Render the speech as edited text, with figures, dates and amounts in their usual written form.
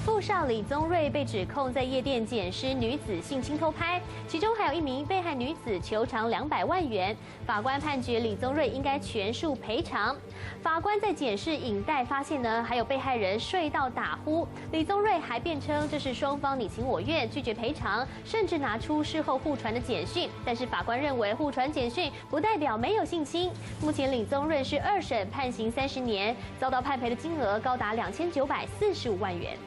富少李宗瑞被指控在夜店捡尸女子性侵偷拍，其中还有一名被害女子求偿200万元。法官判决李宗瑞应该全数赔偿。法官在检视影带发现呢，还有被害人睡到打呼，李宗瑞还辩称这是双方你情我愿，拒绝赔偿，甚至拿出事后互传的简讯。但是法官认为互传简讯不代表没有性侵。目前李宗瑞是2审判刑30年，遭到判赔的金额高达2945万元。